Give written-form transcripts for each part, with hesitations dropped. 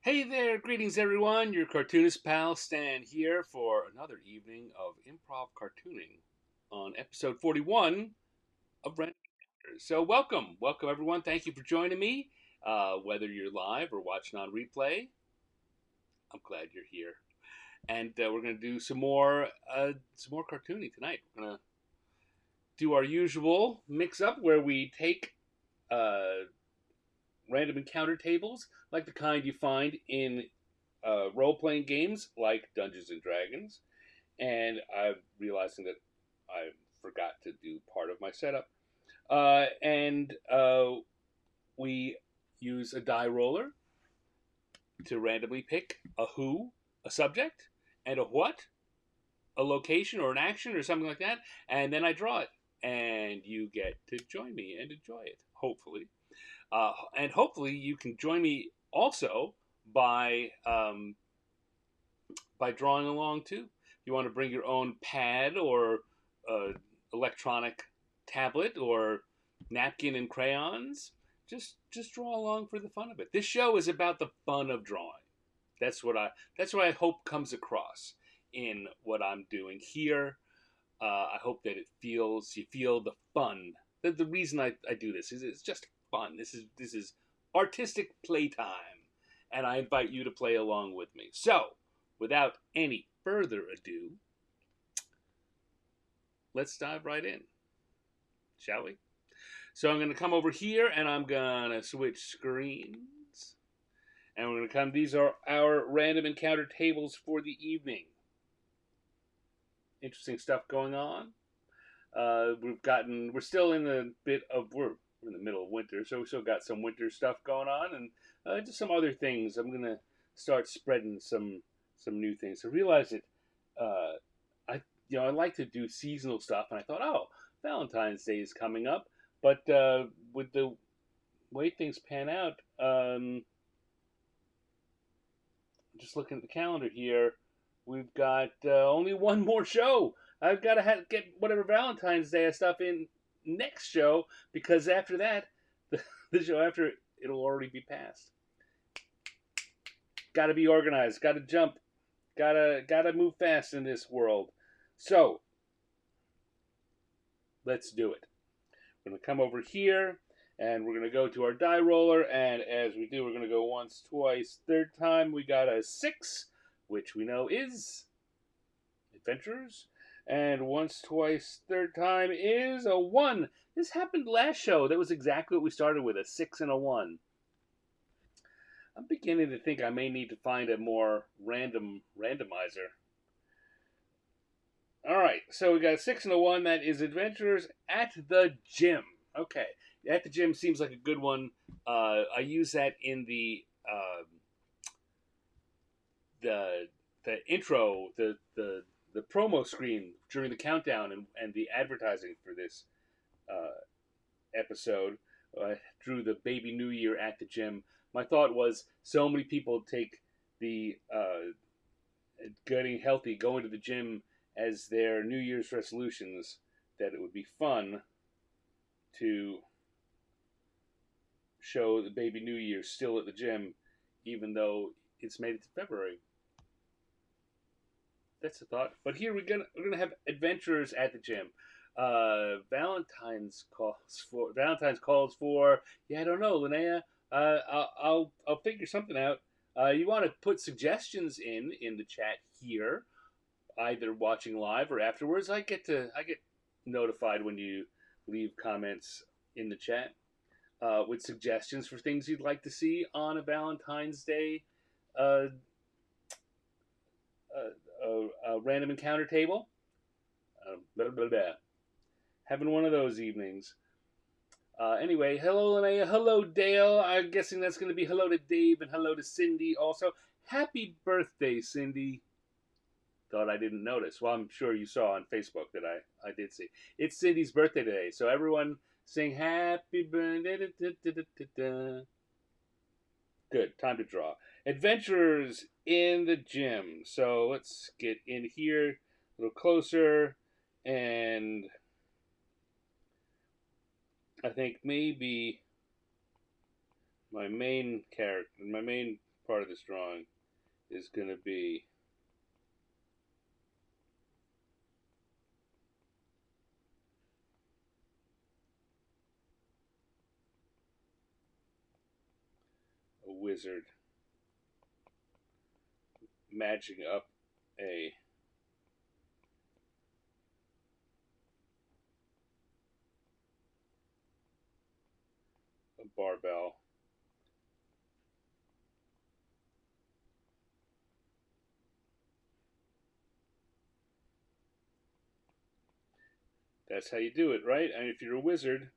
Hey there, greetings everyone. Your cartoonist pal Stan here for another evening of improv cartooning on episode 41 of Rent. So welcome everyone. Thank you for joining me. Whether you're live or watching on replay, I'm glad you're here. And we're gonna do some more cartooning tonight. We're gonna do our usual mix up where we take uh, random encounter tables, like the kind you find in role playing games like Dungeons and Dragons, and I'm realizing that I forgot to do part of my setup. And we use a die roller to randomly pick a who, a subject, and a what, a location or an action or something like that, and then I draw it, and you get to join me and enjoy it. Hopefully, and hopefully you can join me also by drawing along too. You want to bring your own pad or electronic tablet or napkin and crayons. Just draw along for the fun of it. This show is about the fun of drawing. That's what I hope comes across in what I'm doing here. I hope that you feel the fun. The reason I do this is it's just fun. This is artistic playtime, and I invite you to play along with me. So, without any further ado, let's dive right in, shall we? So I'm going to come over here and I'm going to switch screens. And we're going to come, these are our random encounter tables for the evening. Interesting stuff going on. We're still in we're in the middle of winter, so we still got some winter stuff going on, and just some other things. I'm gonna start spreading some new things. I realized that I like to do seasonal stuff, and I thought, oh, Valentine's Day is coming up, but with the way things pan out, just looking at the calendar here, we've got only one more show. I've got to get whatever Valentine's Day stuff in next show, because after that, the show after it'll already be past. Got to be organized. Got to jump. Gotta move fast in this world. So let's do it. We're gonna come over here, and we're gonna go to our die roller. And as we do, we're gonna go once, twice, third time. We got a 6, which we know is adventurers. And once, twice, third time is a 1. This happened last show. That was exactly what we started with, a 6 and a 1. I'm beginning to think I may need to find a more random randomizer. All right, so we got a 6 and a 1. That is adventurers at the gym. Okay, at the gym seems like a good one. I use that in the intro, the promo screen during the countdown and the advertising for this episode. I drew the baby New Year at the gym. My thought was so many people take the getting healthy, going to the gym as their New Year's resolutions, that it would be fun to show the baby New Year still at the gym, even though it's made it to February. That's the thought. But here we're gonna have adventurers at the gym. Valentine's calls for. Yeah, I don't know, Linnea. I'll figure something out. You want to put suggestions in the chat here, either watching live or afterwards. I get notified when you leave comments in the chat with suggestions for things you'd like to see on a Valentine's Day uh, random encounter table. Blah, blah, blah. Having one of those evenings. Anyway, hello Linnea, hello Dale. I'm guessing that's going to be hello to Dave and hello to Cindy also. Happy birthday, Cindy. Thought I didn't notice. Well, I'm sure you saw on Facebook that I did see. It's Cindy's birthday today, so everyone sing happy birthday. Da, da, da, da, da. Good, time to draw. Adventurers in the gym. So let's get in here a little closer, and I think maybe my main part of this drawing is going to be a wizard matching up a barbell. That's how you do it, right? I mean, if you're a wizard,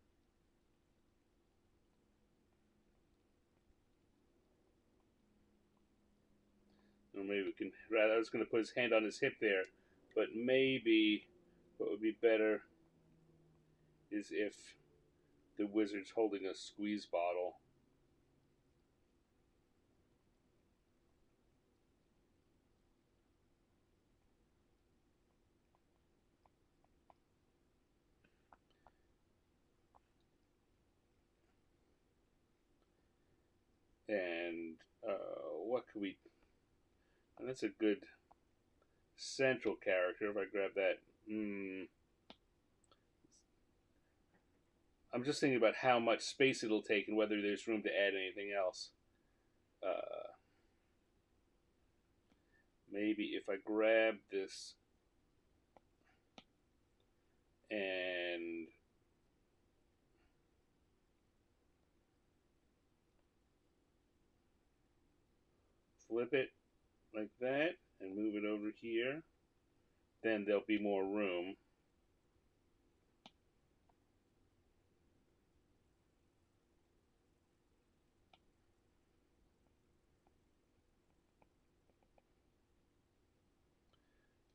or maybe we can. Rather, I was going to put his hand on his hip there, but maybe what would be better is if the wizard's holding a squeeze bottle. And what could we? And that's a good central character. If I grab that, I'm just thinking about how much space it'll take and whether there's room to add anything else. Maybe if I grab this and flip it like that and move it over here, then there'll be more room.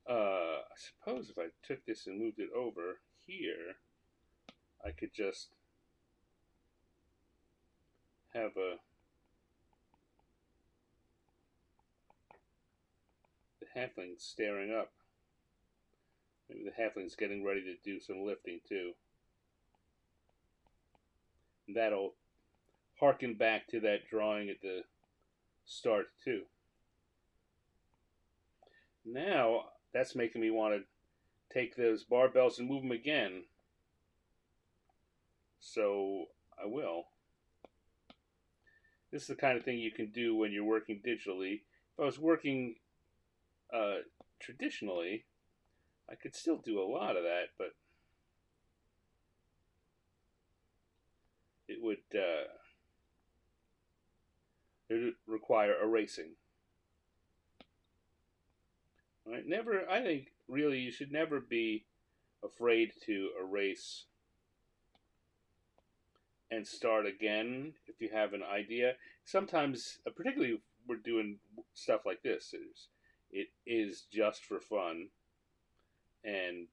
I suppose if I took this and moved it over here, I could just have the halfling staring up. Maybe the halfling's getting ready to do some lifting too. And that'll harken back to that drawing at the start too. Now that's making me want to take those barbells and move them again. So I will. This is the kind of thing you can do when you're working digitally. If I was working traditionally, I could still do a lot of that, but it would require erasing. Right? Never. I think really you should never be afraid to erase and start again if you have an idea. Sometimes, particularly if we're doing stuff like this, it is just for fun, and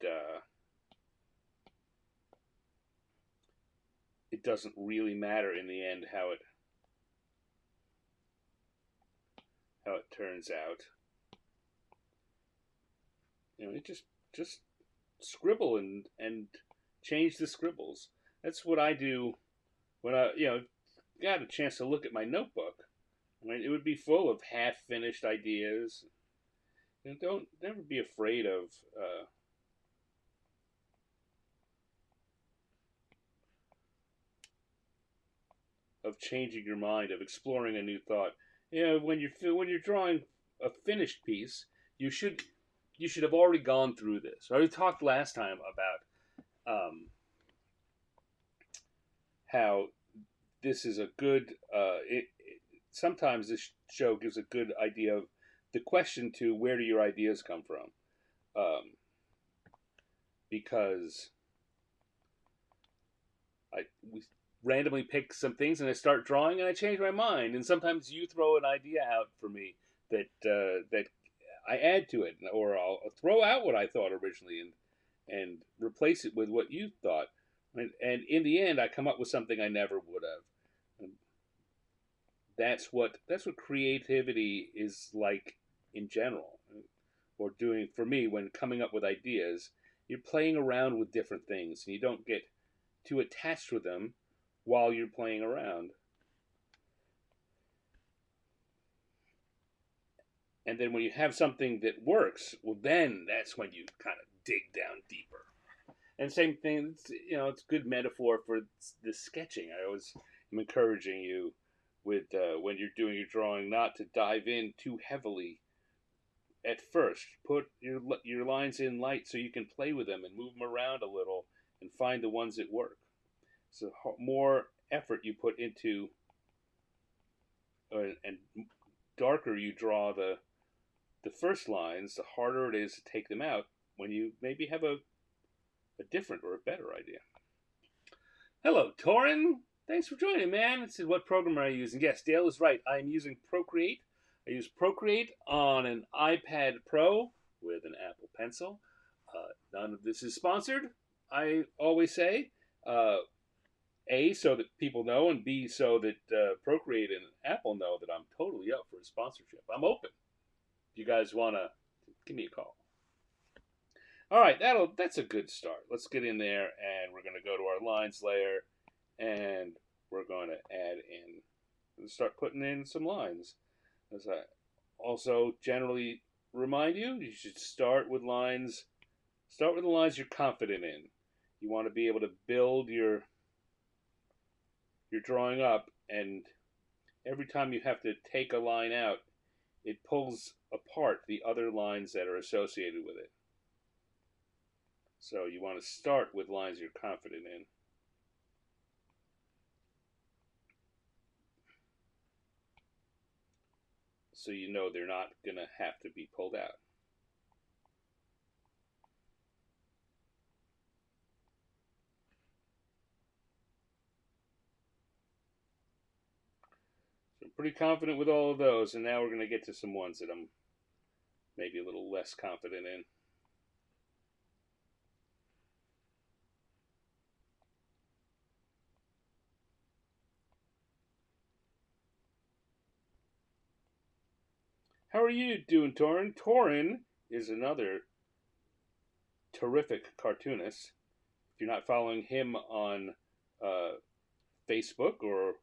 it doesn't really matter in the end how it turns out. You know, it just scribble and change the scribbles. That's what I do when I got a chance to look at my notebook. I mean, it would be full of half finished ideas. You know, don't never be afraid of changing your mind, of exploring a new thought. You know, when you're drawing a finished piece, you should have already gone through this. I already talked last time about how this is a good. Sometimes this show gives a good idea of the question to where do your ideas come from, because we randomly pick some things and I start drawing and I change my mind, and sometimes you throw an idea out for me that I add to it, or I'll throw out what I thought originally and replace it with what you thought, and in the end I come up with something I never would have. And that's what creativity is like in general, or doing for me when coming up with ideas. You're playing around with different things, and you don't get too attached with them while you're playing around. And then when you have something that works, well, then that's when you kind of dig down deeper. And same thing, it's good metaphor for the sketching. I always am encouraging you with when you're doing your drawing not to dive in too heavily at first. Put your lines in light so you can play with them and move them around a little and find the ones that work. So more effort you put into and darker you draw the first lines, the harder it is to take them out when you maybe have a different or a better idea. Hello, Torin. Thanks for joining, man. It said, what program are you using? Yes, Dale is right. I'm using Procreate. I use Procreate on an iPad Pro with an Apple Pencil. None of this is sponsored, I always say. A, so that people know, and B, so that Procreate and Apple know that I'm totally up for a sponsorship. I'm open. If you guys want to, give me a call. All right, that's a good start. Let's get in there, and we're going to go to our lines layer, and we're going to add in and start putting in some lines. As I also generally remind you, you should start with lines. Start with the lines you're confident in. You want to be able to build your drawing up, and every time you have to take a line out, it pulls apart the other lines that are associated with it. So you want to start with lines you're confident in. So you know they're not going to have to be pulled out. So I'm pretty confident with all of those, and now we're going to get to some ones that I'm maybe a little less confident in. How are you doing, Torin? Torin is another terrific cartoonist. If you're not following him on Facebook or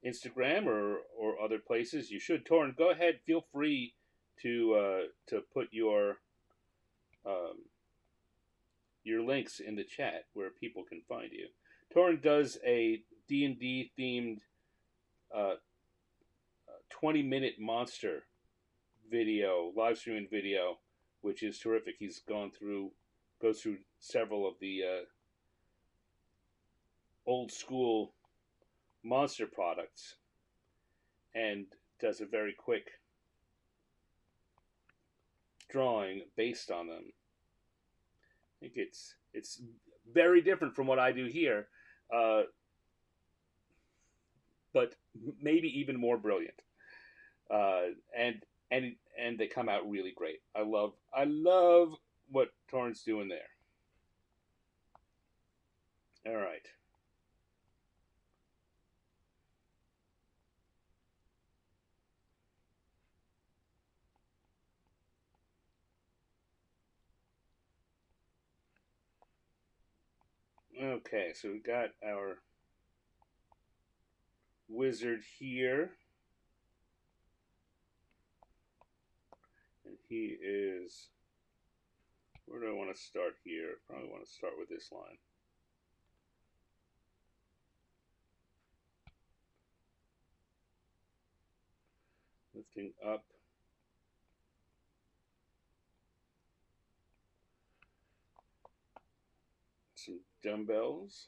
Instagram or other places, you should. Torin, go ahead. Feel free to put um, your links in the chat where people can find you. Torin does a D&D themed uh, 20-minute monster video, live streaming video, which is terrific. He's goes through several of the old school monster products and does a very quick drawing based on them. I think it's very different from what I do here, but maybe even more brilliant. And and they come out really great. I love what Torrance doing there. All right. Okay, so we got our wizard here. And he is, where do I want to start here? Probably want to start with this line. Lifting up some dumbbells.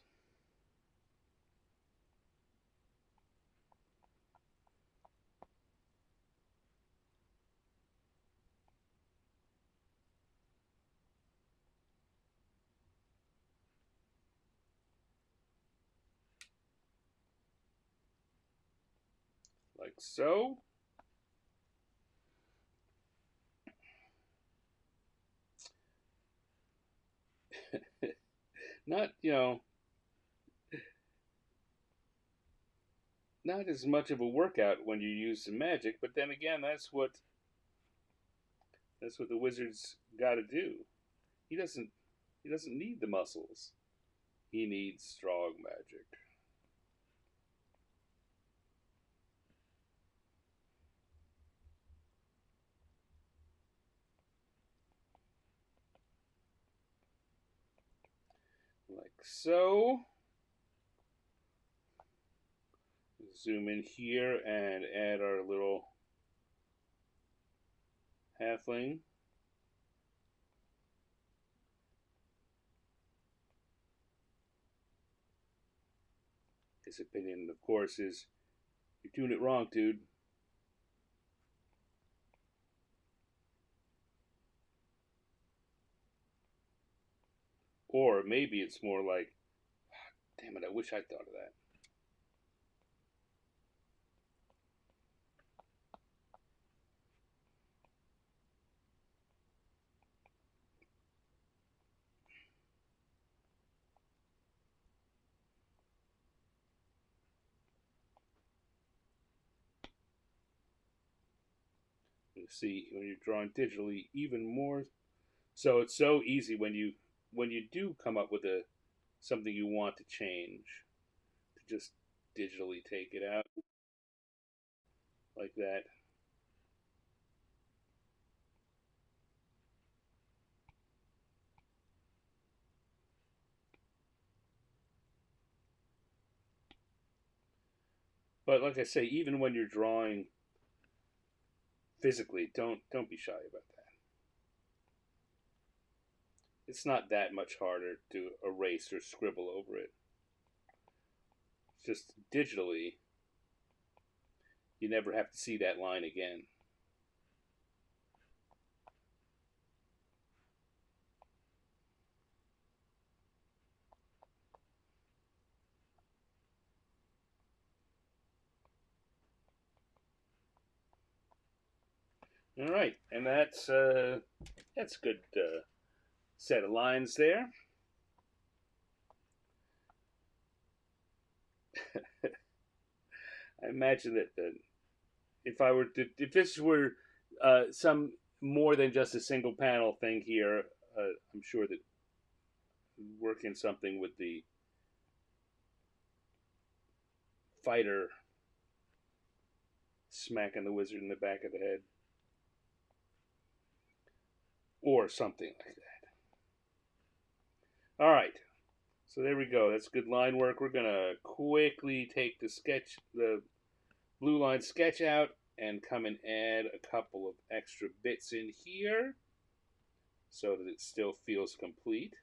Like so. Not, not as much of a workout when you use some magic, but then again, that's what the wizard's got to do. He doesn't need the muscles. He needs strong magic. so. Zoom in here and add our little halfling. His opinion, of course, is you're doing it wrong, dude. Or maybe it's more like, damn it, I wish I thought of that. You see, when you're drawing digitally, even more. So it's so easy when you do come up with something you want to change, to just digitally take it out like that. But like I say, even when you're drawing physically, don't be shy about that. It's not that much harder to erase or scribble over it. It's just digitally, you never have to see that line again. All right, and that's a good set of lines there. I imagine that if this were some more than just a single panel thing here, I'm sure that working something with the fighter smacking the wizard in the back of the head, or something like that. All right, so there we go. That's good line work. We're gonna quickly take the blue line sketch out, and come and add a couple of extra bits in here so that it still feels complete.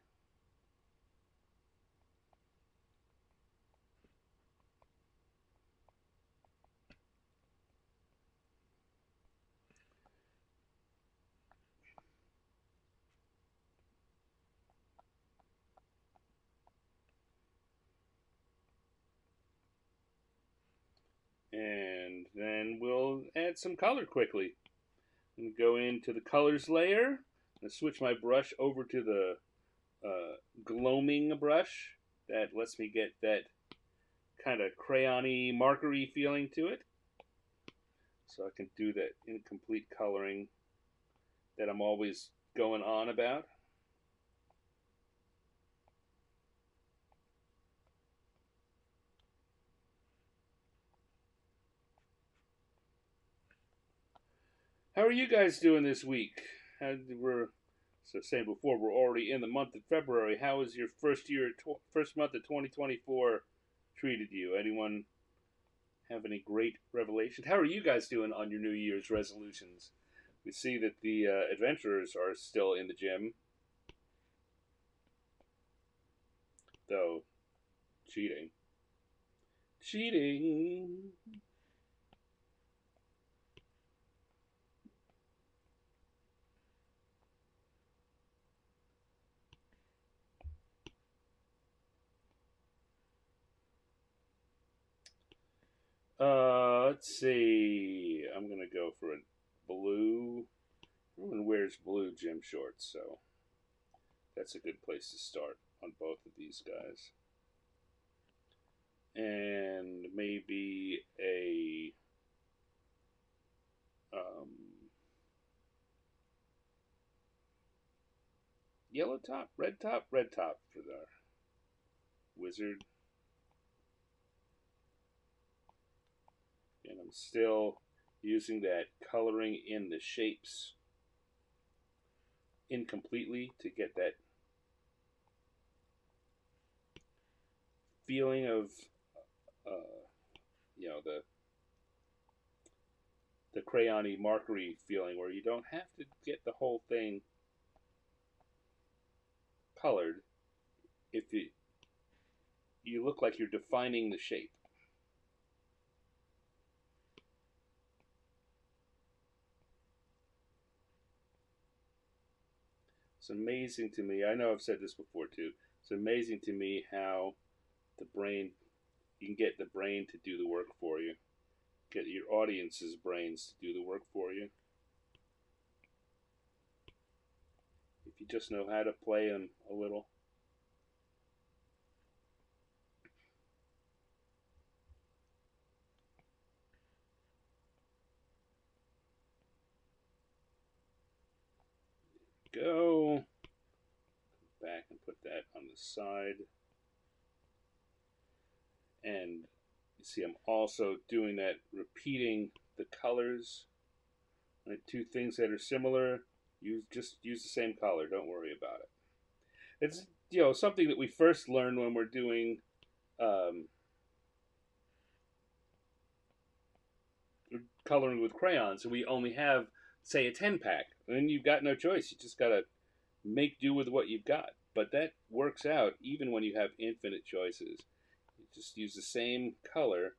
And then we'll add some color quickly. And go into the colors layer and switch my brush over to the gloaming brush. That lets me get that kind of crayony, markery feeling to it. So I can do that incomplete coloring that I'm always going on about. How are you guys doing this week? We're saying before, we're already in the month of February. How has your first month of 2024 treated you? Anyone have any great revelations? How are you guys doing on your New Year's resolutions? We see that the adventurers are still in the gym, though cheating. Cheating. Let's see. I'm gonna go for a blue. Everyone wears blue gym shorts, so that's a good place to start on both of these guys. And maybe a yellow top, red top for the wizard. And I'm still using that coloring in the shapes incompletely to get that feeling of uh, you know the crayony markery feeling where you don't have to get the whole thing colored if you look like you're defining the shape. It's amazing to me. I know I've said this before too. It's amazing to me how the brain you can get the brain to do the work for you. Get your audience's brains to do the work for you. If you just know how to play them a little. Go back and put that on the side. And you see I'm also doing that, repeating the colors. Right? Two things that are similar, you just use the same color. Don't worry about it. It's something that we first learn when we're doing um, coloring with crayons. So we only have, say, a 10-pack. And you've got no choice. You just got to make do with what you've got. But that works out even when you have infinite choices. You just use the same color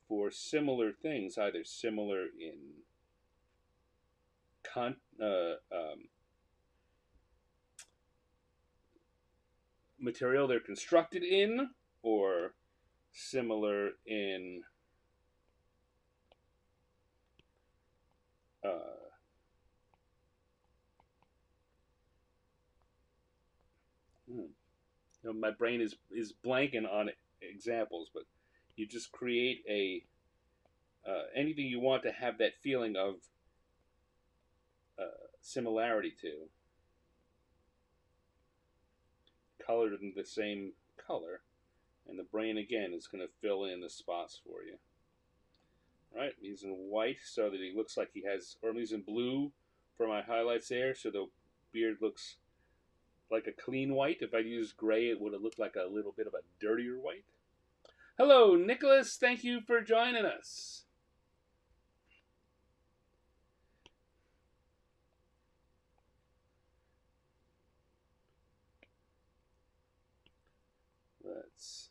for similar things, either similar in material they're constructed in, or similar in my brain is blanking on examples, but you just create a anything you want to have that feeling of similarity to, colored in the same color, and the brain again is going to fill in the spots for you. All right, he's in white so that he looks like he has, or he's in blue for my highlights there, so the beard looks like a clean white. If I used gray, it would have looked like a little bit of a dirtier white. Hello, Nicholas. Thank you for joining us. Let's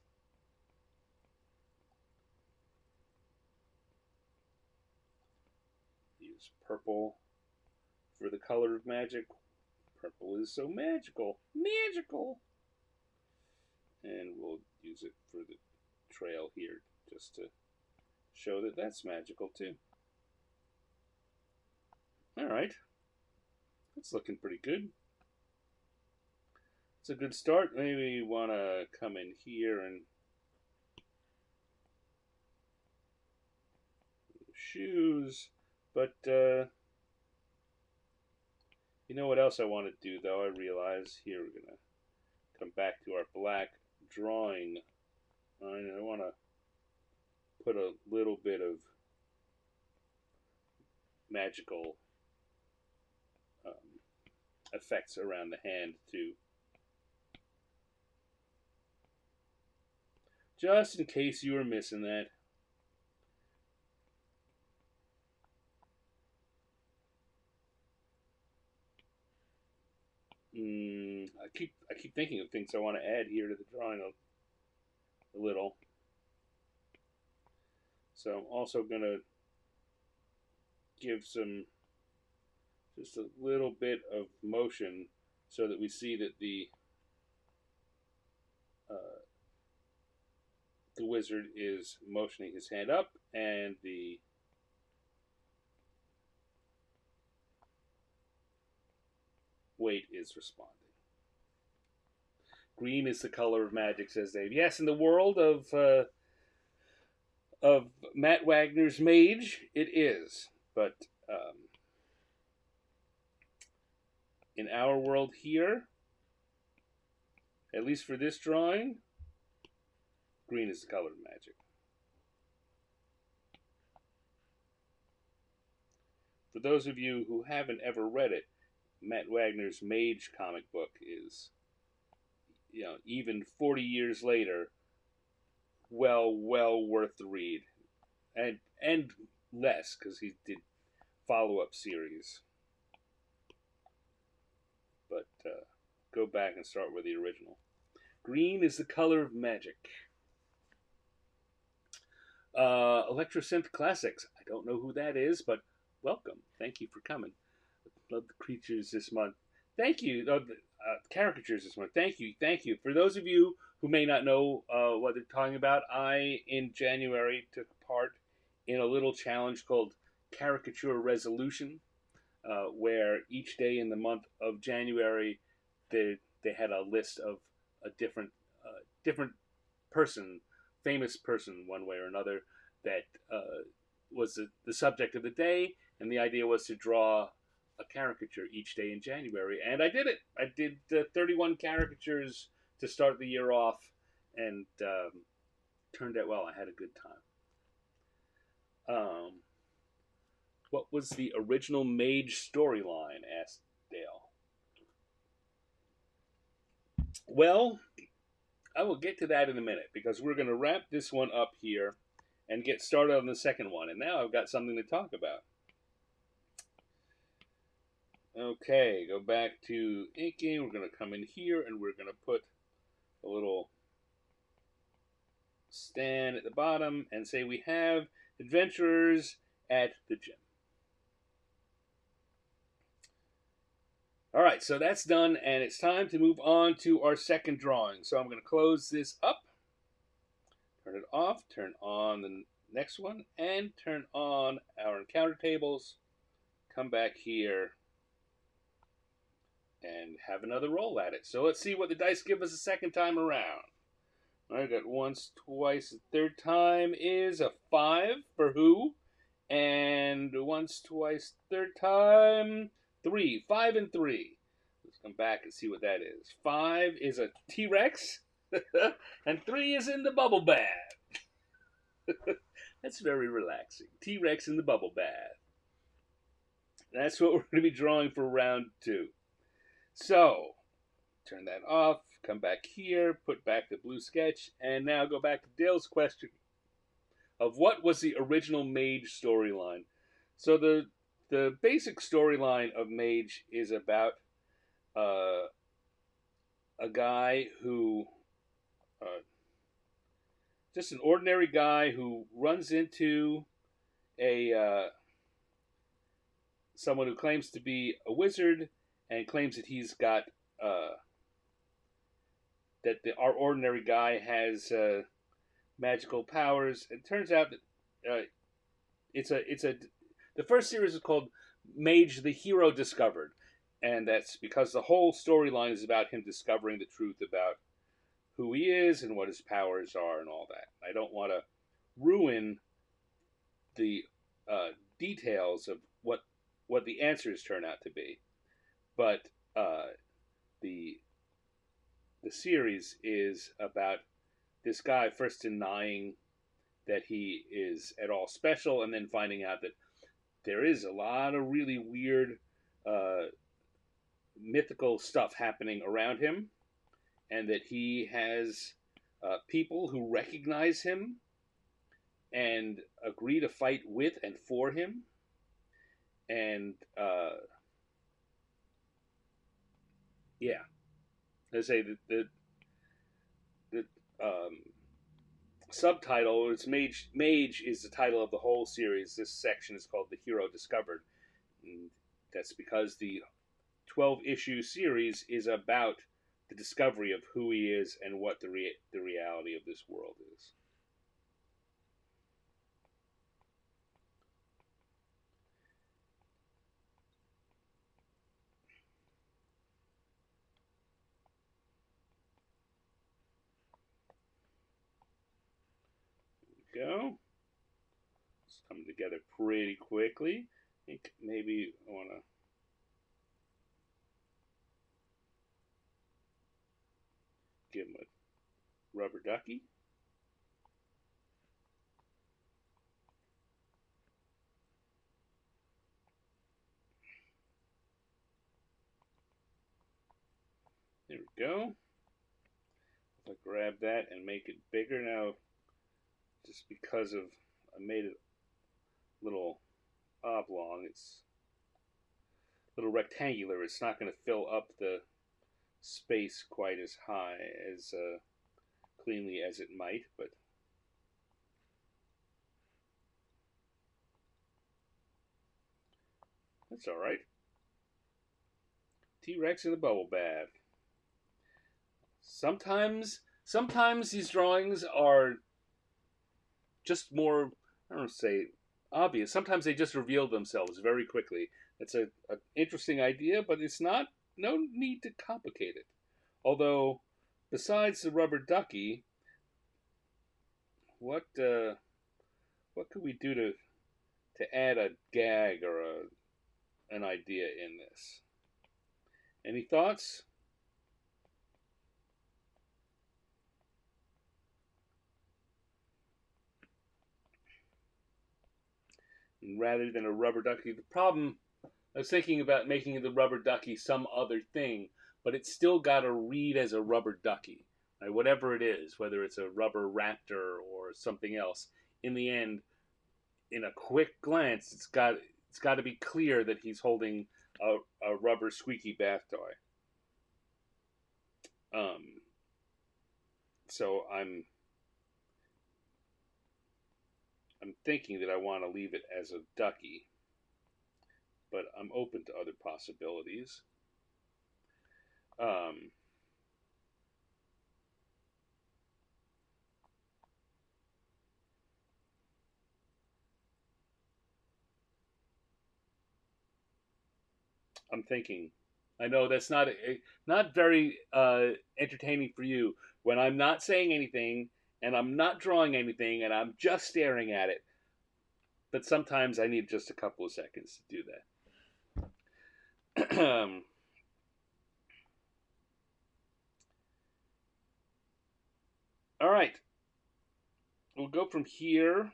use purple for the color of magic. Purple is so magical. Magical! And we'll use it for the trail here just to show that that's magical too. Alright. That's looking pretty good. It's a good start. Maybe you want to come in here and shoes. But, you know what else I want to do, though? I realize here we're going to come back to our black drawing. I want to put a little bit of magical effects around the hand, too. Just in case you were missing that. I keep thinking of things I want to add here to the drawing a little. So I'm also going to give just a little bit of motion so that we see that the wizard is motioning his hand up and the weight is responding. Green is the color of magic, says Dave. Yes, in the world of Matt Wagner's Mage, it is. But in our world here, at least for this drawing, green is the color of magic. For those of you who haven't ever read it, Matt Wagner's Mage comic book is, even 40 years later, well worth the read, and less because he did follow-up series. But go back and start with the original. Green is the color of magic. Electrosynth Classics. I don't know who that is, but welcome. Thank you for coming. Love the creatures this month. Thank you. The caricatures this month. Thank you. Thank you. For those of you who may not know what they're talking about, I, in January, took part in a little challenge called Caricature Resolution, where each day in the month of January, they had a list of a different person, famous person, one way or another, that was the subject of the day, and the idea was to draw a caricature each day in January, and I did it. I did 31 caricatures to start the year off, and turned out well. I had a good time. What was the original Mage storyline? Asked Dale. Well, I will get to that in a minute because we're going to wrap this one up here and get started on the second one. And now I've got something to talk about. Okay, go back to inking. We're going to come in here and we're going to put a little stand at the bottom and say we have adventurers at the gym. All right, so that's done, and it's time to move on to our second drawing. So I'm going to close this up, turn it off, turn on the next one, and turn on our encounter tables. Come back here and have another roll at it. So let's see what the dice give us a second time around. I got once, twice, the third time is a 5 for who? And once, twice, third time, 3. 5 and 3. Let's come back and see what that is. 5 is a T-Rex, and 3 is in the bubble bath. That's very relaxing. T-Rex in the bubble bath. That's what we're going to be drawing for round 2. So, turn that off, come back here, put back the blue sketch, and now go back to Dale's question of what was the original Mage storyline. So the basic storyline of Mage is about a guy who, just an ordinary guy who runs into a someone who claims to be a wizard and claims that he's got our ordinary guy has magical powers. It turns out that the first series is called Mage the Hero Discovered, and that's because the whole storyline is about him discovering the truth about who he is and what his powers are and all that. I don't want to ruin the details of what the answers turn out to be, but the series is about this guy first denying that he is at all special, and then finding out that there is a lot of really weird mythical stuff happening around him, and that he has people who recognize him and agree to fight with and for him, and yeah, I say the subtitle, it's Mage. Mage is the title of the whole series. This section is called The Hero Discovered. And that's because the 12-issue series is about the discovery of who he is and what the reality of this world is. There we go. It's coming together pretty quickly. I think maybe I want to give him a rubber ducky. There we go. If I grab that and make it bigger now, just because of I made it a little oblong. It's a little rectangular. It's not going to fill up the space quite as high as cleanly as it might, but that's all right. T-Rex in the bubble bath. Sometimes these drawings are just more, I don't say obvious. Sometimes they just reveal themselves very quickly. It's a interesting idea, but it's not no need to complicate it. Although, besides the rubber ducky, what what could we do to add a gag or an idea in this? Any thoughts? Rather than a rubber ducky, the problem I was thinking about making the rubber ducky some other thing, but it's still got to read as a rubber ducky, right? Whatever it is, whether it's a rubber raptor or something else. In the end, in a quick glance, it's got to be clear that he's holding a rubber squeaky bath toy. Um, so I'm thinking that I want to leave it as a ducky, but I'm open to other possibilities. Um, I'm thinking. I know that's not very entertaining for you when I'm not saying anything and I'm not drawing anything and I'm just staring at it. But sometimes I need just a couple of seconds to do that. All right, we'll go from here.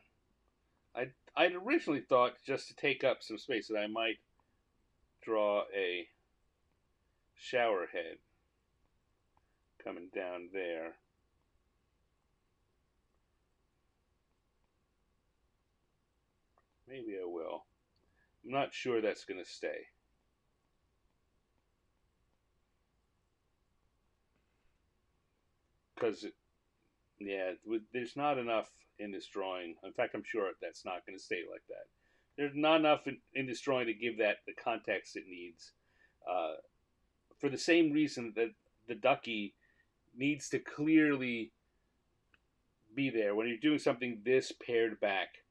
I'd originally thought just to take up some space that I might draw a shower head coming down there. Maybe I will. I'm not sure that's going to stay. Because, yeah, there's not enough in this drawing. In fact, I'm sure that's not going to stay like that. There's not enough in this drawing to give that the context it needs. Uh, for the same reason that the ducky needs to clearly be there. When you're doing something this pared back,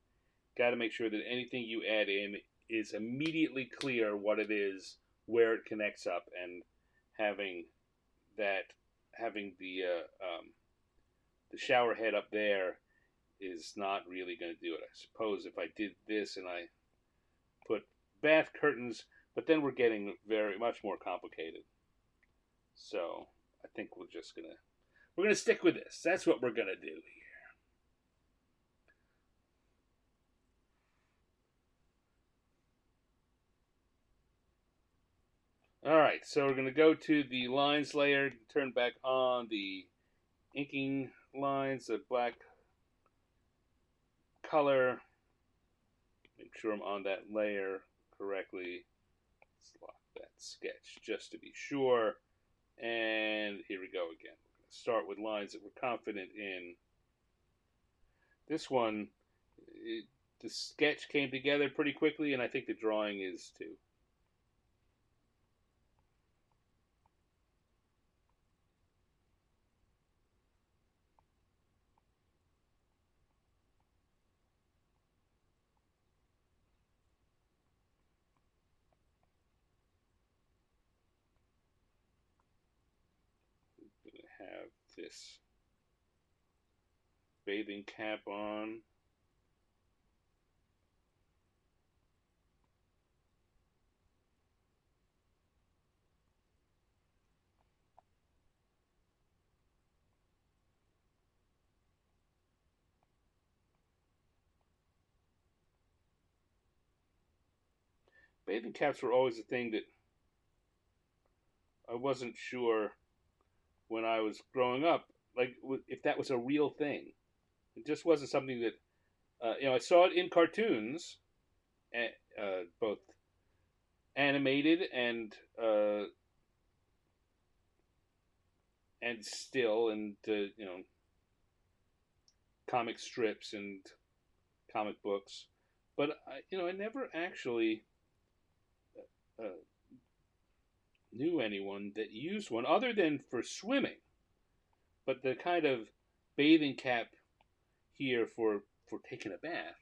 got to make sure that anything you add in is immediately clear what it is, where it connects up, and having that having the shower head up there is not really going to do it. I suppose if I did this and I put bath curtains, but then we're getting very much more complicated. So I think we're gonna stick with this. That's what we're gonna do here. All right, so we're gonna go to the lines layer, turn back on the inking lines, the black color. Make sure I'm on that layer correctly. Let's lock that sketch just to be sure. And here we go again. We're going to start with lines that we're confident in. This one, the sketch came together pretty quickly, and I think the drawing is too. I'm going to have this bathing cap on. Bathing caps were always a thing that I wasn't sure when I was growing up, like if that was a real thing. It just wasn't something that I saw it in cartoons, both animated and still, and comic strips and comic books, but I never actually uh, knew anyone that used one other than for swimming. But the kind of bathing cap here for taking a bath,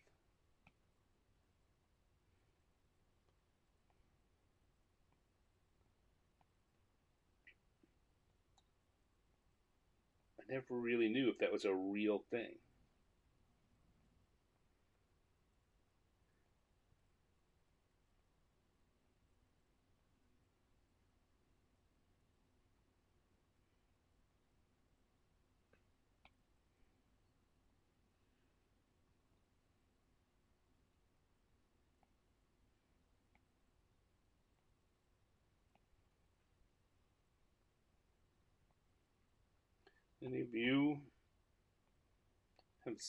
I never really knew if that was a real thing. Any of you have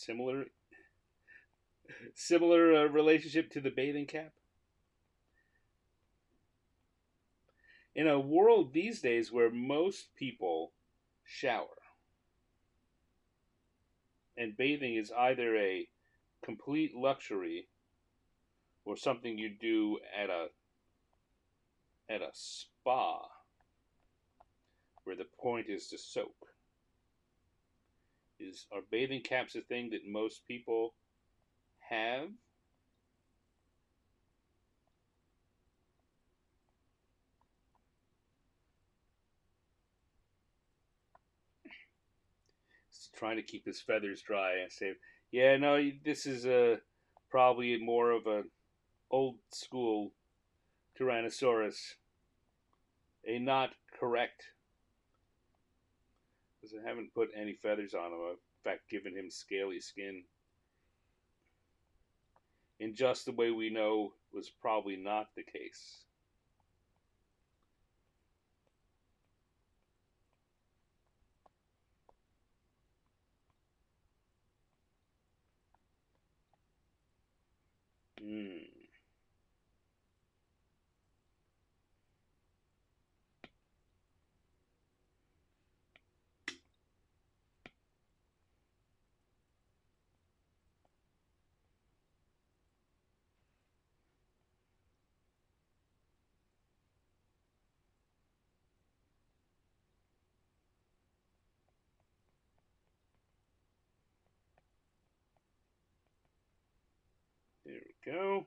similar relationship to the bathing cap? In a world these days where most people shower and bathing is either a complete luxury or something you do at a spa where the point is to soak. Are bathing caps a thing that most people have? Trying to keep his feathers dry. I say, yeah, no, this is probably more of a old school Tyrannosaurus, a not correct, because I haven't put any feathers on him. I've, in fact, given him scaly skin in just the way we know was probably not the case. Mm, there we go.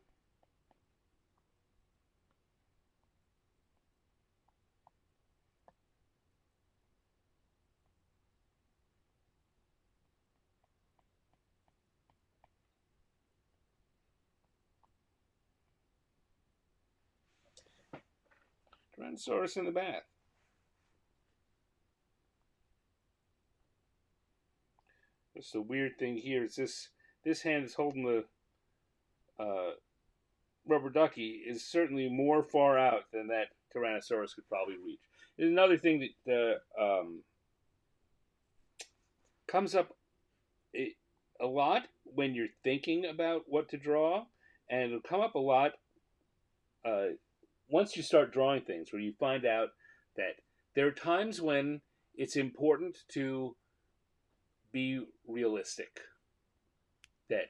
Tyrannosaurus in the bath. That's the weird thing here. Is this hand is holding the uh, rubber ducky is certainly more far out than that Tyrannosaurus could probably reach. There's another thing that comes up a lot when you're thinking about what to draw, and it'll come up a lot uh, once you start drawing things, where you find out that there are times when it's important to be realistic. That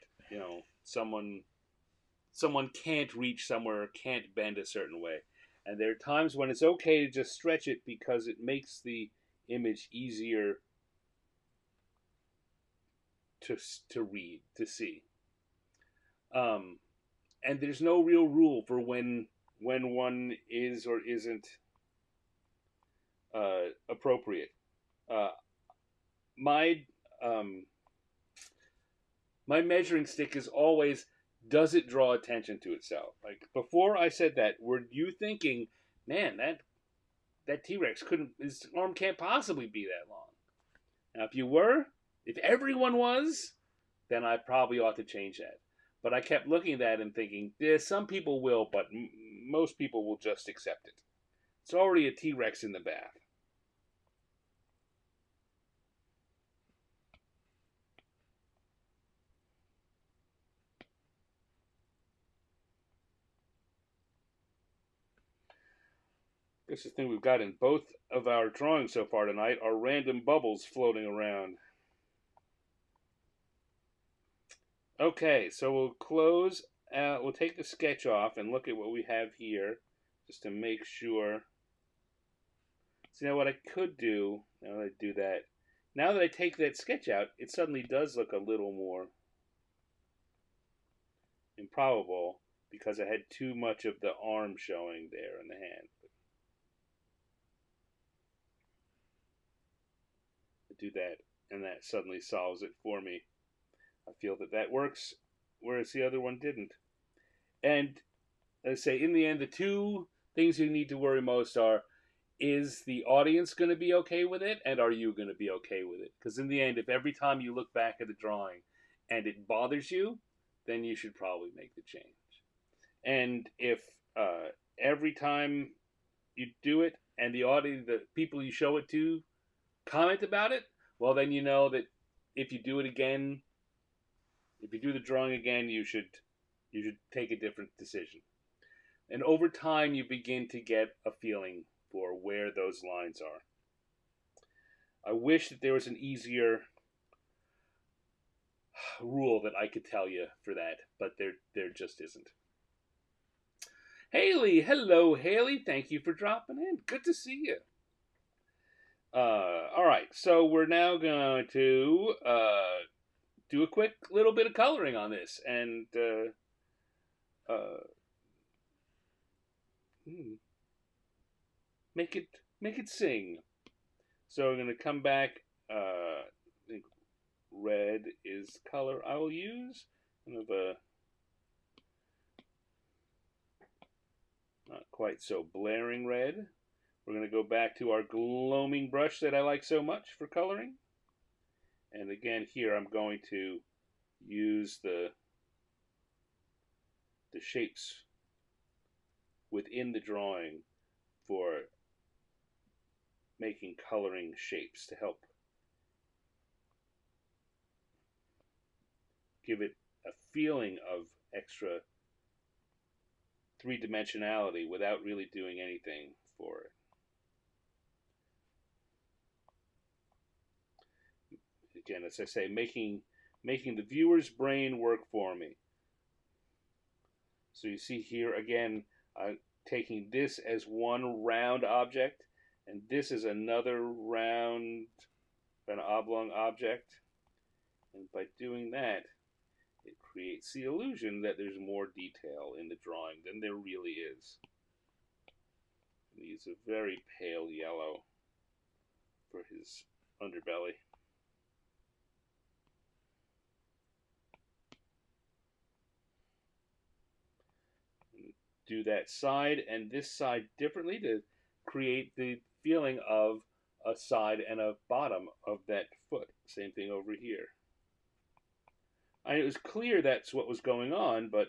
someone can't reach somewhere, can't bend a certain way, and there are times when it's okay to just stretch it because it makes the image easier to to read, to see. Um, and there's no real rule for when one is or isn't appropriate. Uh, my um, my measuring stick is always, does it draw attention to itself? Like before I said that, were you thinking, man, that T Rex couldn't, his arm can't possibly be that long? Now, if you were, if everyone was, then I probably ought to change that. But I kept looking at that and thinking, yeah, some people will, but most people will just accept it. It's already a T Rex in the bath. guess the thing we've got in both of our drawings so far tonight are random bubbles floating around. Okay, so we'll close, we'll take the sketch off and look at what we have here just to make sure. So now what I could do, now that I do that, now that I take that sketch out, it suddenly does look a little more improbable because I had too much of the arm showing there in the hand. I do that, and that suddenly solves it for me. I feel that that works, whereas the other one didn't. And let's say, in the end, the two things you need to worry most are, is the audience going to be okay with it, and are you going to be okay with it? Because in the end, if every time you look back at the drawing and it bothers you, then you should probably make the change. And if every time you do it and the audience, the people you show it to, comment about it, well, then you know that if you do it again, if you do the drawing again, you should take a different decision. And over time, you begin to get a feeling for where those lines are. I wish that there was an easier rule that I could tell you for that, but there just isn't. Haley, hello, Haley. Thank you for dropping in. Good to see you. All right, so we're now going to do a quick little bit of coloring on this, and make it sing. So I'm going to come back. I think red is color I will use. Kind of a not quite so blaring red. We're going to go back to our gloaming brush that I like so much for coloring. And again, here I'm going to use the shapes within the drawing for making coloring shapes to help give it a feeling of extra three-dimensionality without really doing anything for it. Again, as I say, making the viewer's brain work for me. So you see here again, I'm taking this as one round object, and this is another round, an oblong object. And by doing that, it creates the illusion that there's more detail in the drawing than there really is. And use a very pale yellow for his underbelly. Do that side and this side differently to create the feeling of a side and a bottom of that foot. Same thing over here. It was clear that's what was going on, but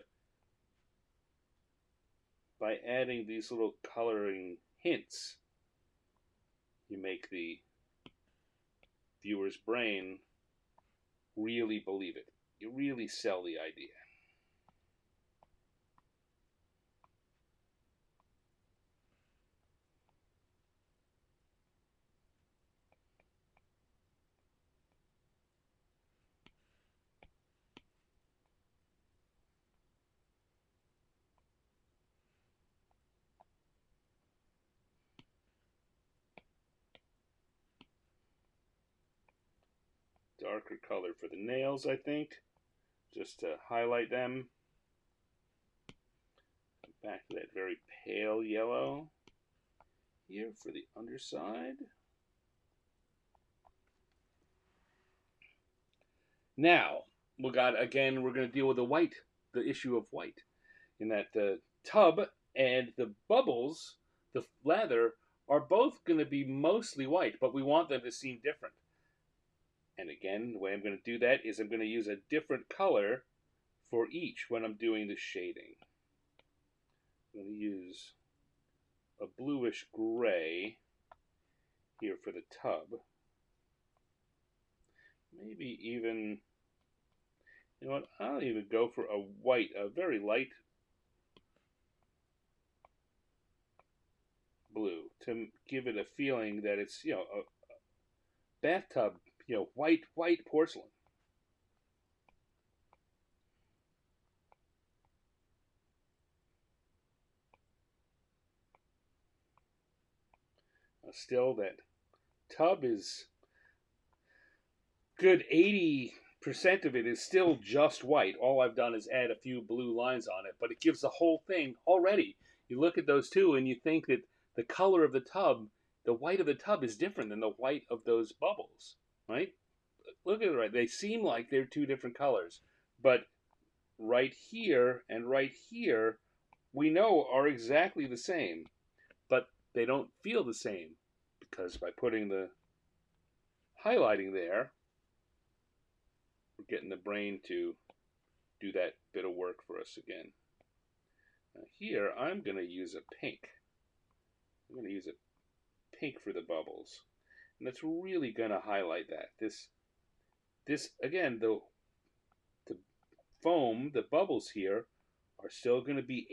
by adding these little coloring hints, you make the viewer's brain really believe it. You really sell the idea. Darker color for the nails, I think, just to highlight them. Back to that very pale yellow here for the underside. Now, we're going to deal with the issue of white, in that the tub and the bubbles, the lather, are both going to be mostly white, but we want them to seem different. And again, the way I'm going to do that is I'm going to use a different color for each when I'm doing the shading. I'm going to use a bluish gray here for the tub. Maybe even, you know what, I'll even go for a white, a very light blue to give it a feeling that it's, you know, a bathtub, you know, white porcelain. Still, that tub is good 80% of it is still just white. All I've done is add a few blue lines on it, but it gives the whole thing already. You look at those two and you think that the color of the tub, the white of the tub is different than the white of those bubbles, right? Look at it, right. They seem like they're two different colors, but right here and right here, we know are exactly the same, but they don't feel the same because by putting the highlighting there, we're getting the brain to do that bit of work for us again. Now here, I'm going to use a pink. I'm going to use a pink for the bubbles. And that's really going to highlight that. This again, the foam, the bubbles here, are still going to be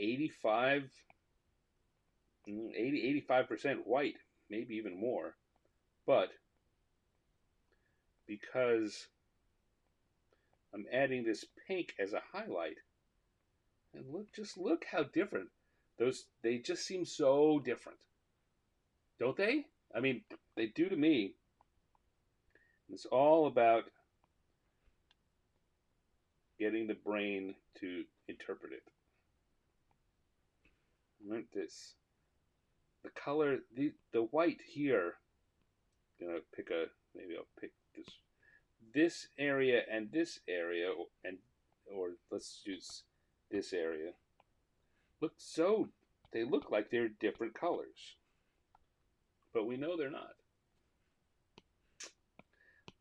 85% white, maybe even more. But because I'm adding this pink as a highlight, and just look how different they just seem so different. Don't they? I mean, they do to me. It's all about getting the brain to interpret it. Like this. The color, the white here, maybe I'll pick this area and this area, or let's use this area. They look like they're different colors, but we know they're not.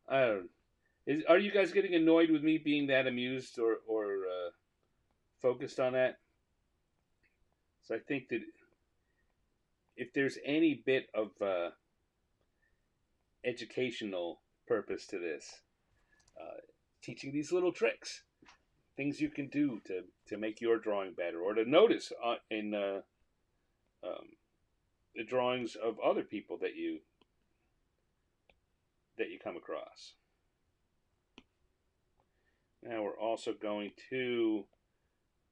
I don't. Are you guys getting annoyed with me being that amused or focused on that? So I think that if there's any bit of educational purpose to this, teaching these little tricks, things you can do to make your drawing better, or to notice in the drawings of other people that you come across. Now we're also going to,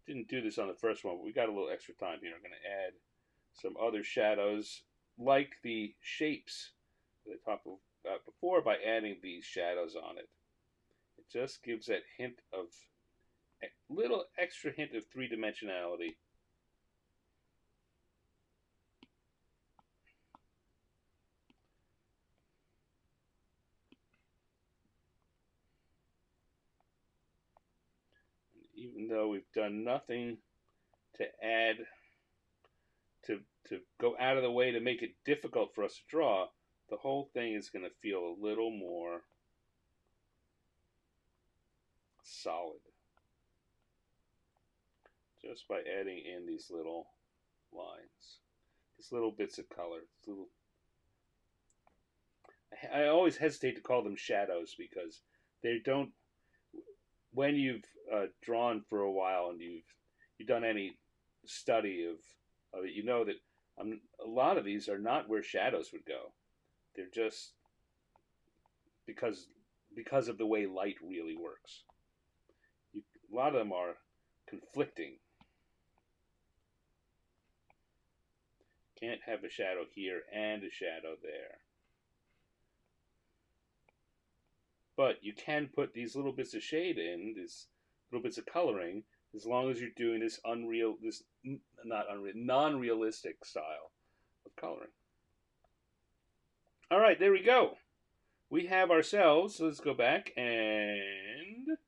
didn't do this on the first one, but we got a little extra time here. I'm going to add some other shadows like the shapes that I talked about before by adding these shadows on it. It just gives that hint of, a little extra hint of three-dimensionality. Even though we've done nothing to add, to go out of the way to make it difficult for us to draw, the whole thing is going to feel a little more solid just by adding in these little lines, these little bits of color. I always hesitate to call them shadows because they don't. When you've drawn for a while and you've done any study of it, you know that a lot of these are not where shadows would go. They're just because of the way light really works. A lot of them are conflicting. Can't have a shadow here and a shadow there. But you can put these little bits of shade in, these little bits of coloring, as long as you're doing this non-realistic style of coloring. All right, there we go. We have ourselves, so let's go back and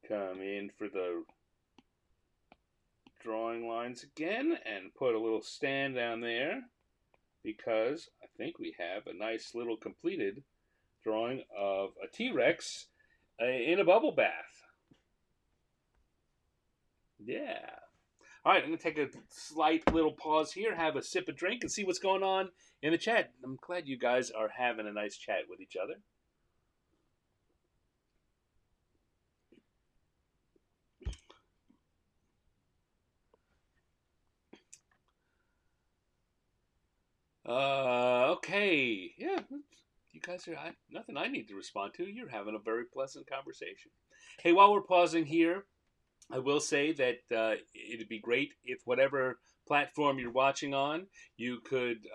come in for the drawing lines again and put a little stand down there because I think we have a nice little completed drawing of a T-Rex in a bubble bath. Yeah. All right, I'm going to take a slight little pause here, have a sip of drink, and see what's going on in the chat. I'm glad you guys are having a nice chat with each other. Okay. Yeah, you guys are nothing I need to respond to. You're having a very pleasant conversation. Hey, while we're pausing here, I will say that it'd be great if whatever platform you're watching on, you could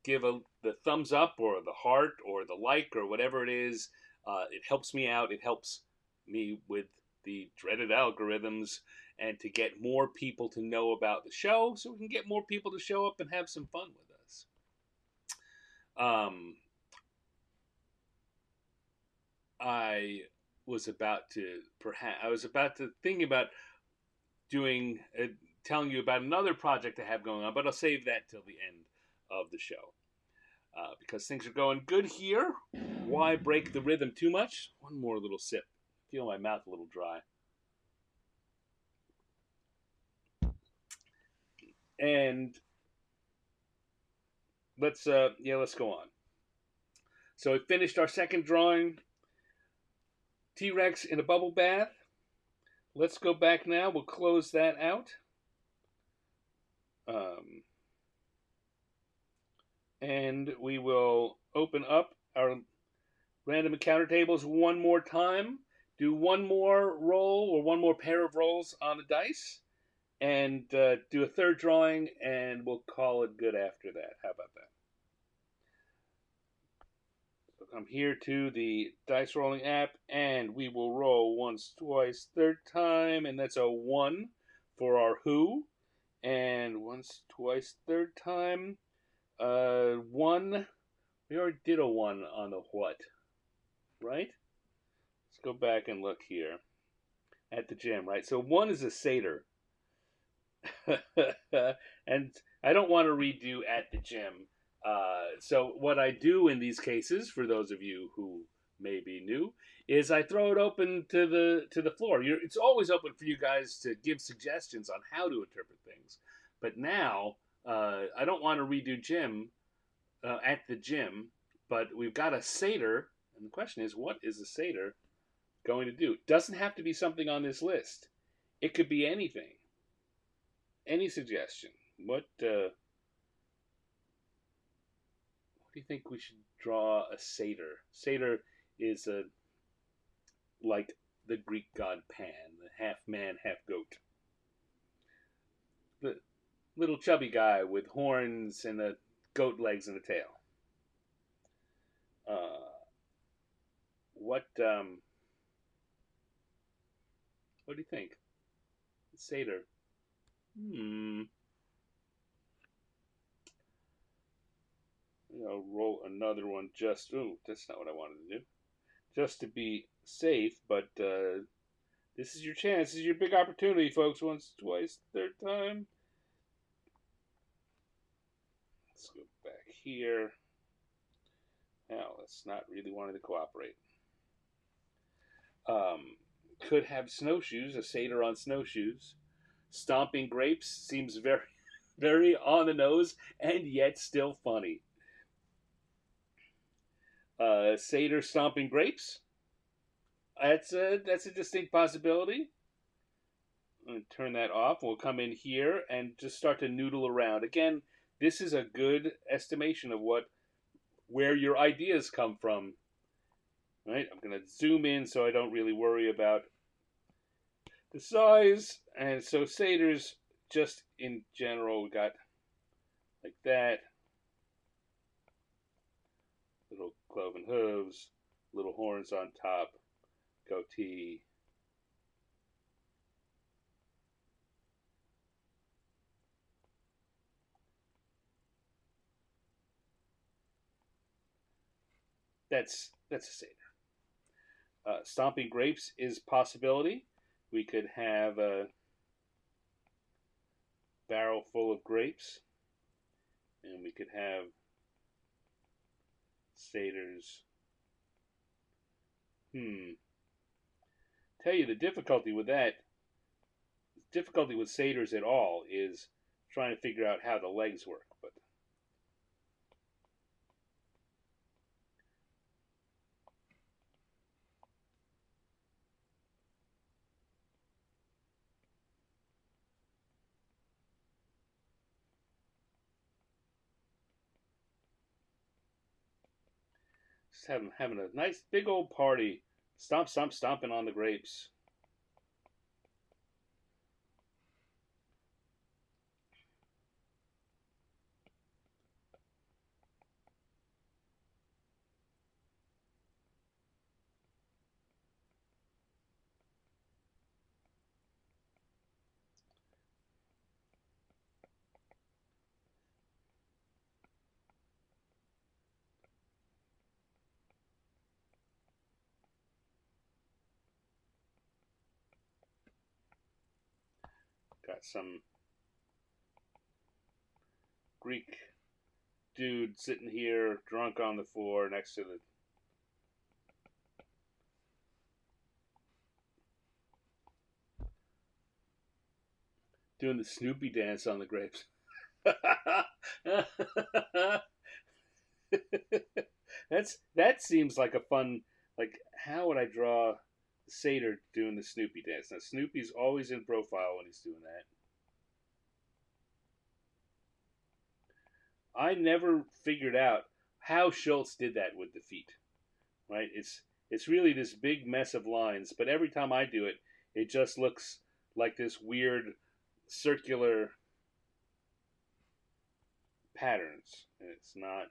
give the thumbs up or the heart or the like or whatever it is. It helps me out. It helps me with the dreaded algorithms and to get more people to know about the show so we can get more people to show up and have some fun with us. Um, I I was about to think about doing telling you about another project I have going on, but I'll save that till the end of the show because things are going good here. Why break the rhythm too much? One more little sip. Feel my mouth a little dry. And let's go on. So we finished our second drawing. T-Rex in a bubble bath. Let's go back now. We'll close that out. Um, and we will open up our random encounter tables one more time. Do one more roll or one more pair of rolls on the dice, and do a third drawing, and we'll call it good after that. How about that? So come here to the dice rolling app, and we will roll once, twice, third time, and that's a 1 for our who, and once, twice, third time, 1. We already did a 1 on the what, right? Let's go back and look here at the gym, right? So 1 is a satyr. And I don't want to redo at the gym. So what I do in these cases, for those of you who may be new, is I throw it open to the floor. It's always open for you guys to give suggestions on how to interpret things. But now I don't want to redo gym at the gym, but we've got a satyr, and the question is, what is a satyr going to do? It doesn't have to be something on this list. It could be anything. Any suggestion? What do you think we should draw a satyr? Satyr is like the Greek god Pan, the half man, half goat. The little chubby guy with horns and a goat legs and a tail. Uh, what do you think? Satyr. Hmm. Roll another one just. Ooh, that's not what I wanted to do. Just to be safe, but this is your chance. This is your big opportunity, folks. Once, twice, third time. Let's go back here. Now, that's not really wanting to cooperate. Could have snowshoes, a satyr on snowshoes. Stomping grapes seems very, very on the nose and yet still funny. Satyr stomping grapes. That's a distinct possibility. I'm going to turn that off. We'll come in here and just start to noodle around. Again, this is a good estimation of where your ideas come from. Right? I'm going to zoom in so I don't really worry about the size. And so satyrs, just in general, we got like that. Little cloven hooves, little horns on top, goatee. That's a satyr. Stomping grapes is possibility. We could have a barrel full of grapes, and we could have satyrs. Tell you the difficulty with satyrs at all is trying to figure out how the legs work. But Just having a nice big old party. Stomp, stomp, stomping on the grapes. Got some Greek dude sitting here drunk on the floor next to the doing the Snoopy dance on the grapes. That seems like a fun, like, how would I draw Satyr doing the Snoopy dance? Now Snoopy's always in profile when he's doing that. I never figured out how Schultz did that with the feet. Right? It's really this big mess of lines, but every time I do it, it just looks like this weird circular patterns, and it's not.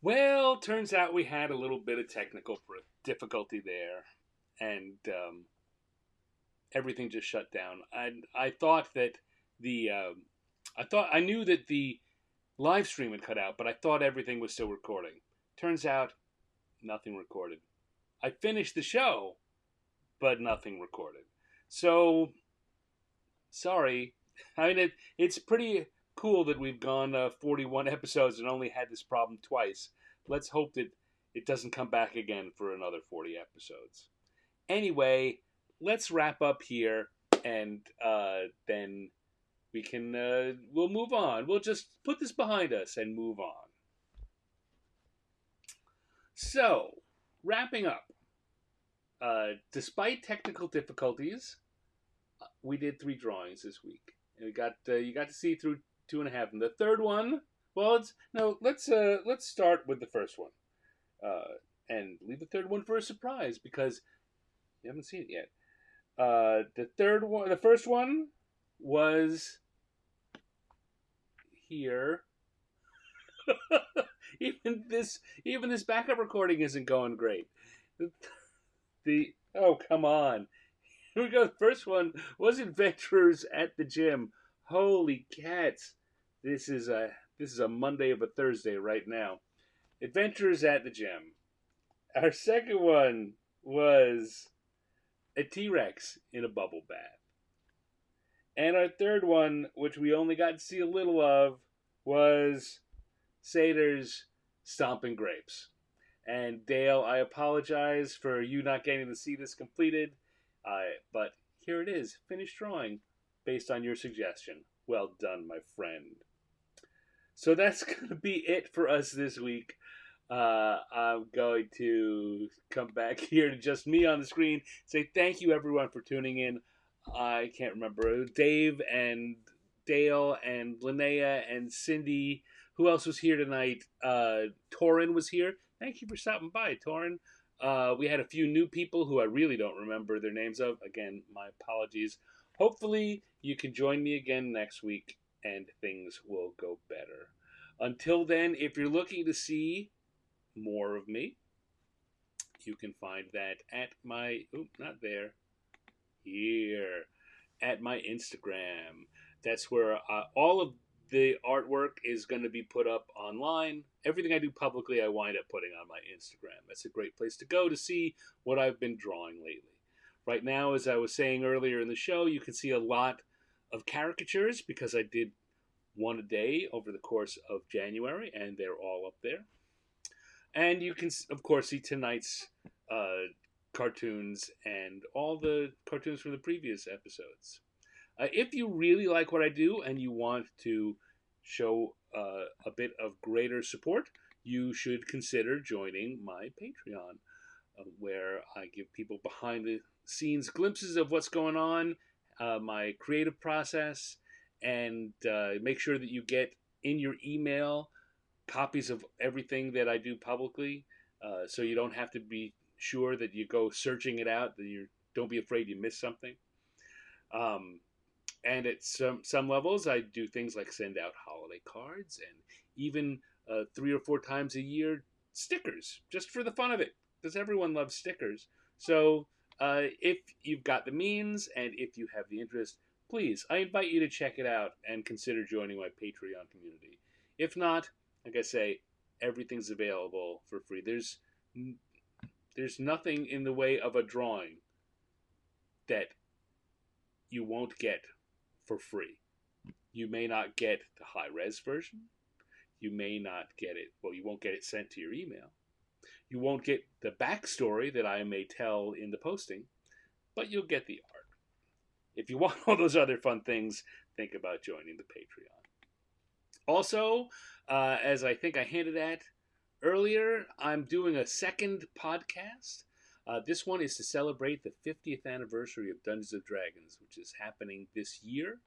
Well, turns out we had a little bit of technical difficulty there, and everything just shut down. I thought that the I knew that the live stream had cut out, but I thought everything was still recording. Turns out nothing recorded. I finished the show, but nothing recorded. So sorry. I mean, it's pretty cool that we've gone 41 episodes and only had this problem twice. Let's hope that it doesn't come back again for another 40 episodes. Anyway, let's wrap up here, and then we'll move on. We'll just put this behind us and move on. So, wrapping up. Despite technical difficulties, we did 3 drawings this week. And we got you got to see through 2.5. And the third one, well, let's start with the first one, and leave the third one for a surprise because you haven't seen it yet. The first one was here. even this backup recording isn't going great. Oh, come on. Here we go. The first one was Adventurers at the Gym. Holy cats! This is a Monday of a Thursday right now. Adventurers at the Gym. Our second one was a T-Rex in a bubble bath. And our third one, which we only got to see a little of, was Satyr's Stomping Grapes. And Dale, I apologize for you not getting to see this completed, but here it is, finished drawing, based on your suggestion. Well done, my friend. So that's going to be it for us this week. I'm going to come back here to just me on the screen, say thank you everyone for tuning in. I can't remember, Dave and Dale and Linnea and Cindy. Who else was here tonight? Torin was here. Thank you for stopping by, Torin. We had a few new people who I really don't remember their names of. Again, my apologies. Hopefully, you can join me again next week and things will go better. Until then, if you're looking to see more of me, you can find that at my, not there, here, at my Instagram. That's where all of the artwork is going to be put up online. Everything I do publicly, I wind up putting on my Instagram. That's a great place to go to see what I've been drawing lately. Right now, as I was saying earlier in the show, you can see a lot of caricatures because I did one a day over the course of January, and they're all up there. And you can, of course, see tonight's cartoons and all the cartoons from the previous episodes. If you really like what I do and you want to show a bit of greater support, you should consider joining my Patreon, where I give people behind the scenes glimpses of what's going on, my creative process, and make sure that you get in your email copies of everything that I do publicly, so you don't have to be sure that you go searching it out. That you don't be afraid you miss something. Um, and at some levels, I do things like send out holiday cards and even 3 or 4 times a year stickers, just for the fun of it, because everyone loves stickers. So if you've got the means and if you have the interest, please, I invite you to check it out and consider joining my Patreon community. If not, like I say, everything's available for free. There's nothing in the way of a drawing that you won't get for free. You may not get the high res version. You may not get it. Well, you won't get it sent to your email. You won't get the backstory that I may tell in the posting, but you'll get the art. If you want all those other fun things, think about joining the Patreon. Also, as I think I hinted at earlier, I'm doing a second podcast. This one is to celebrate the 50th anniversary of Dungeons and Dragons, which is happening this year.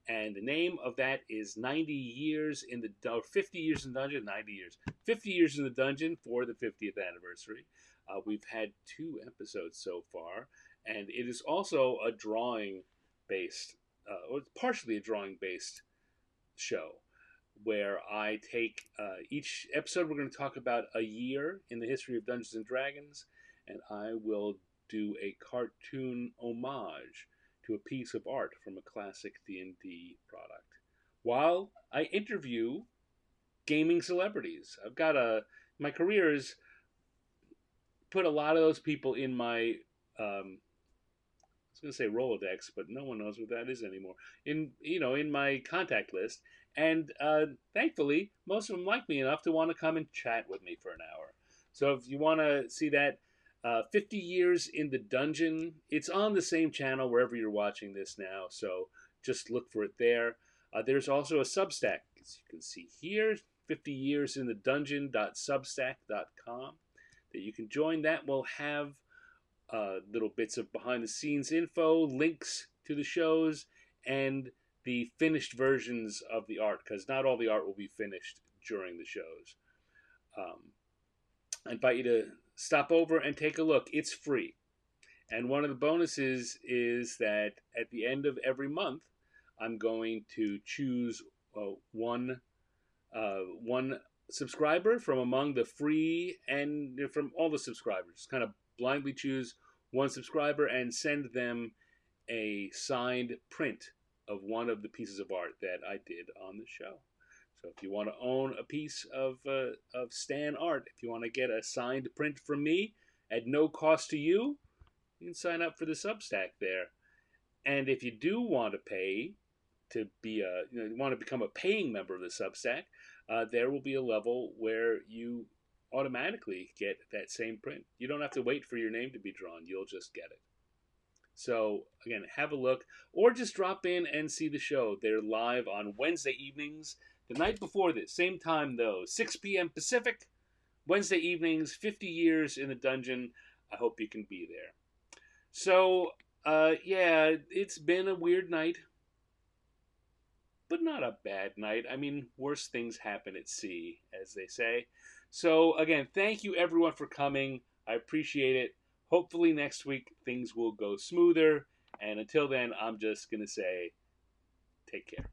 And the name of that is 90 years in the, or 50 years in the dungeon, 90 years. 50 years in the dungeon for the 50th anniversary. We've had 2 episodes so far, and it is also a drawing-based, or partially a drawing-based show, where I take each episode, we're going to talk about a year in the history of Dungeons and Dragons, and I will do a cartoon homage to a piece of art from a classic D&D product, while I interview gaming celebrities. My career has put a lot of those people in my, I was going to say Rolodex, but no one knows what that is anymore. In my contact list, and thankfully, most of them like me enough to want to come and chat with me for an hour. So if you want to see that, 50 Years in the Dungeon, it's on the same channel wherever you're watching this now, so just look for it there. There's also a Substack, as you can see here, 50yearsinthedungeon.substack.com, that you can join. That will have little bits of behind-the-scenes info, links to the shows, and the finished versions of the art, because not all the art will be finished during the shows. I invite you to stop over and take a look. It's free. And one of the bonuses is that at the end of every month, I'm going to choose one subscriber from among the free and from all the subscribers. Kind of blindly choose one subscriber and send them a signed print of one of the pieces of art that I did on the show. So if you want to own a piece of Stan art, if you want to get a signed print from me at no cost to you, you can sign up for the Substack there. And if you do want to pay to be you want to become a paying member of the Substack, there will be a level where you automatically get that same print. You don't have to wait for your name to be drawn. You'll just get it. So, again, have a look, or just drop in and see the show. They're live on Wednesday evenings, the night before this. Same time, though, 6 p.m. Pacific, Wednesday evenings, 50 Years in the Dungeon. I hope you can be there. So, yeah, it's been a weird night, but not a bad night. I mean, worse things happen at sea, as they say. So, again, thank you, everyone, for coming. I appreciate it. Hopefully next week things will go smoother. And until then, I'm just going to say, take care.